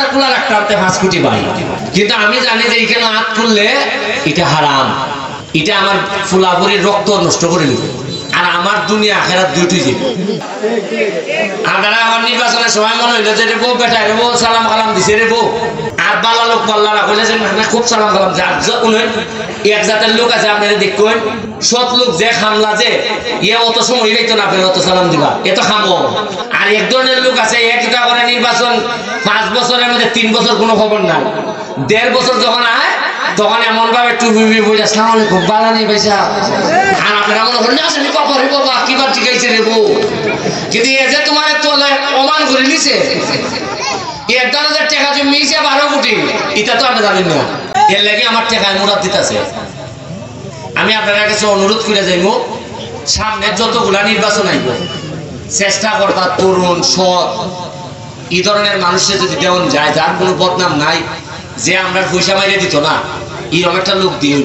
Circular একটা আনতে 5 কোটি বাড়ি, কিন্তু আমি জানি যে এখানে হাত তুললে এটা হারাম, এটা আমার ফুলাপুরির রক্ত নষ্ট করে নিবে, আর আমার দুনিয়া আখেরাত দুইটি যাবে। আপনারা আমার নির্বাচনের সময় মনে হইলো যে রে বউ বেটা রে বউ সালাম কালাম দিছে রে বউ, আর বালা লোক বললারা কইলে যে না খুব সালাম কালাম দিছে। আর যখন এক জাতের লোক আছে আপনারা দেখবেন, সৎ লোক যে খামলা যে ইয়ে অত সময় হইতো না আপনার অত সালাম দিবা, এত খামো। আর এক ধরনের লোক আছে একটা করে নির্বাচন 5 বছরের মধ্যে 3 বছর কোনো খবর নাই, 1.5 বছর যখন আয় তখন এমন ভাবে টুপি বই আসসালামু আলাইকুম বালা নেই পয়সা। আর আপনারা মনে করেন আসলে বাবা রে বাবা কিবার ঠিকাইছে রে বউ, কিন্তু এ যে তোমার তোলে অমান করে নিছে, 1,000 টাকা জমিয়েছে 12 কোটি, এটা তো আপনি জানেন না। এর লাগে আমার টাকায় মুরাদ দিতেছে। আমি আপনার কাছে অনুরোধ করে যাইব, সামনে যতগুলা নির্বাচন আইব চেষ্টা করতা তরুণ সৎ এই ধরনের মানুষের যদি দেওয়ান যায়, যার কোনো বদনাম নাই, যে আমরা পয়সা মাইরে দিত না এরকম একটা লোক দিয়ে,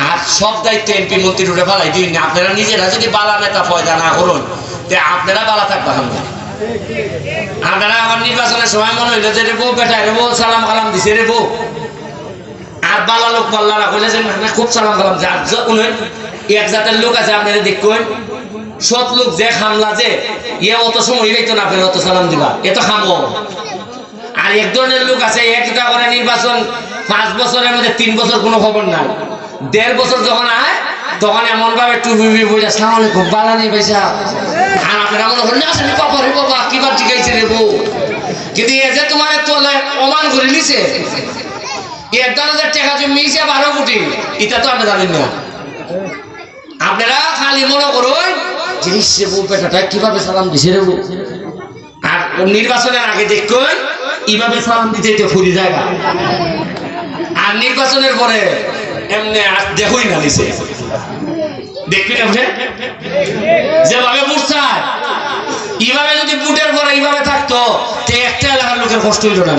আর সব দায়িত্ব এমপি মন্ত্রী উঠে ফেলাই দিন না। আপনারা নিজেরা যদি বালা নেতা পয়দা না করুন আপনারা বালা থাকবেন না। আপনারা আমার নির্বাচনের সময় মনে হইলো যে রে বউ বেটা রে বউ সালাম কালাম দিছে রে বউ, আর বালা লোক বললারা কইলে যে না খুব সালাম কালাম দিছে। আর যখন এক জাতের লোক আছে আপনারা দেখবেন, সৎ লোক যে খামলা যে ইয়ে অত সময় হইতো না আপনার অত সালাম দিবা, এত খামো। আর এক ধরনের লোক আছে একটা করে নির্বাচন 5 বছরের মধ্যে 3 বছর কোনো খবর নাই, 1.5 বছর যখন আয় তখন এমন ভাবে টুপি বই আসসালামু আলাইকুম বালা নেই পয়সা। আর আপনারা মনে করেন আসলে বাবা রে বাবা কিবার ঠিকাইছে রে বউ, কিন্তু এ যে তোমার তোলে অমান করে নিছে, 1,000 টাকা জমিয়েছে 12 কোটি, এটা তো আপনি জানেন না। আপনারা খালি মনে করুন জিনিস রে বউ বেটাটা কিভাবে সালাম দিছে রে বউ, আর নির্বাচনের আগে দেখুন এইভাবে সালাম দিতে তো ফুরি জায়গা, আর নির্বাচনের পরে এমনি আর দেখই না দিছে দেখবেন আপনি যেভাবে বুঝছে এইভাবে যদি বুটের পরে এইভাবে থাকতো তো একটা এলাকার লোকের কষ্ট হইল না।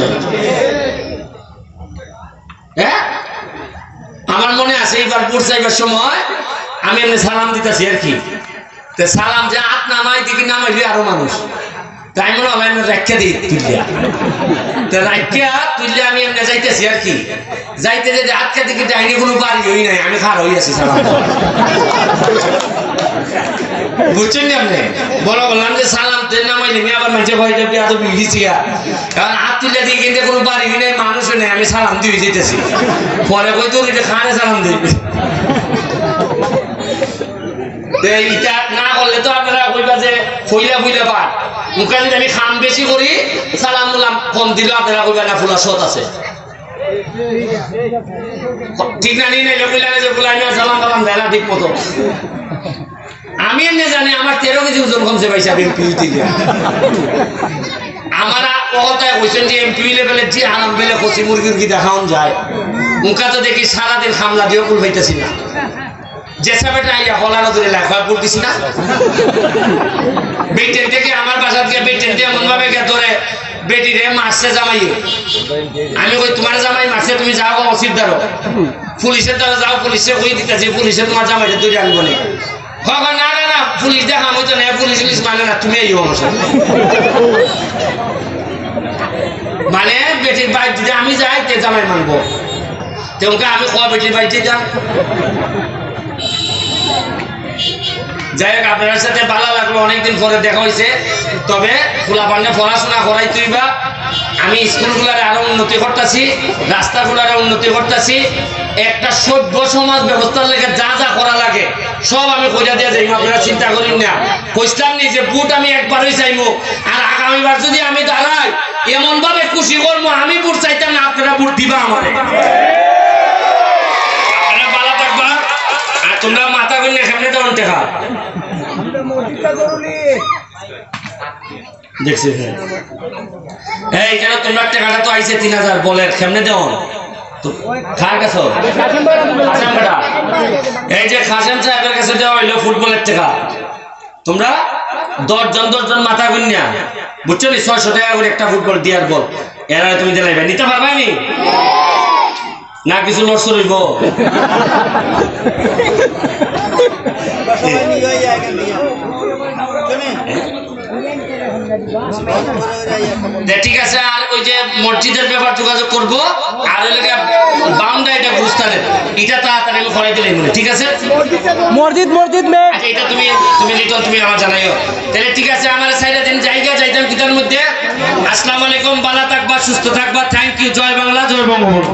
হ্যাঁ আমার মনে আছে এইবার বুট চাইবার সময় আমি এমনি সালাম দিতেছি আর কি, সালাম যে হাত নামাই দিকে নামাইলি আরো মানুষ, তাই মনে হয় আমি রাখা দিই তুলিয়া, তো রাখা তুললে আমি এমনি যাইতেছি আর কি, যাইতে যেতে আটকা দিকে যাইনি কোনো বাড়ি হই নাই, আমি খার হয়ে আছি সালাম। বুঝছেন না আপনি বললাম যে সালাম নামাইলি আমি আবার মানুষের ভয় যাবে এত বিগিছি, কারণ হাত তুলে দিয়ে কিন্তু কোনো বাড়ি নেই মানুষও নেই, আমি সালাম দিয়ে যেতেছি, পরে কই তো খানে সালাম দিবি। এটা না করলে তো আপনারা কইবা যে ফইলা ফইলা পাট, মুখে যদি আমি খাম বেশি করি সালাম মুলাম কম দিল আপনারা কইবা না ফুলা সৎ আছে, ঠিক না নিয়ে কইলা যে ফুলা সালাম কালাম দেয় না ঠিক মতো। আমি এমনি জানি আমার 13 কেজি ওজন কমছে পাইছে আমি এমপি দিলে, আমরা কথায় কইছেন যে এমপি লেভেলে যে আরাম বেলে কচি মুরগির কি দেখাও যায়, মুখা তো দেখি সারাদিন খামলা দিয়েও কুল পাইতেছি না, যেসা বেটা আইয়া হলানো ধরে লেখা পড়তেছি না, বেটেন থেকে আমার বাসা থেকে বেটেন দিয়ে এমন ভাবে ধরে বেটি রে মারছে জামাই, আমি কই তোমার জামাই মারছে তুমি যাও অসির দ্বারো, পুলিশের দ্বারা যাও, পুলিশে কই দিতেছি পুলিশে তোমার জামাইটা ধরে আনবো না, না না না পুলিশ দেখা হইতো না, পুলিশ পুলিশ মানে না তুমি এই আমার মানে বেটির বাইক যদি আমি যাই তে জামাই মানবো, তেমনকে আমি কয় বেটির বাড়িতে যান। যাই হোক আপনার সাথে ভালো লাগলো, অনেকদিন পরে দেখা হয়েছে, তবে ফুলাপান্ডে পড়াশোনা করাই তুইবা, আমি স্কুলগুলার আরো উন্নতি করতেছি, রাস্তাগুলার উন্নতি করতেছি, একটা সভ্য সমাজ ব্যবস্থার লেগে যা যা করা লাগে সব আমি কইরা দিয়ে যাই, আপনারা চিন্তা করেন না। কইলাম নি যে বুট আমি একবারই চাইবো, আর আগামীবার যদি আমি দাঁড়াই এমন ভাবে খুশি করবো, আমি বুট চাইতাম না আপনারা বুট দিবা আমারে, আপনারা ভালো থাকবা। আর তোমরা মাথা করলে সামনে তো অন্তে খা দেখছি, এই কেন তোমরা টাকাটা তো আইছে 3000 বলের কেমনে দেও এই যে খাসেম সাহেবের কাছে দেওয়া হইলো ফুটবলের টাকা, তোমরা 10 জন মাথা গুনিয়া বুঝছো নি 600 টাকা করে একটা ফুটবল দিয়ার বল, এরা তুমি দিলাইবে নিতে পারবা নি না কিছু লড়ছর হইব? ঠিক আছে। আর ওই যে মসজিদের ব্যাপার যোগাযোগ করবো, আর ওই লাগে বাউন্ডারি এটা গুরুস্থানের এটা তাড়াতাড়ি আমি করাই দিলে মনে, ঠিক আছে? মসজিদ মে আচ্ছা, এটা তুমি লিটন তুমি আমার জানাইও তাহলে, ঠিক আছে? আমার সাইডে দিন জায়গা যাইতাম কিতার মধ্যে। আসসালামু আলাইকুম, ভালো থাকবা, সুস্থ থাকবা, থ্যাংক ইউ। জয় বাংলা, জয় বঙ্গবন্ধু।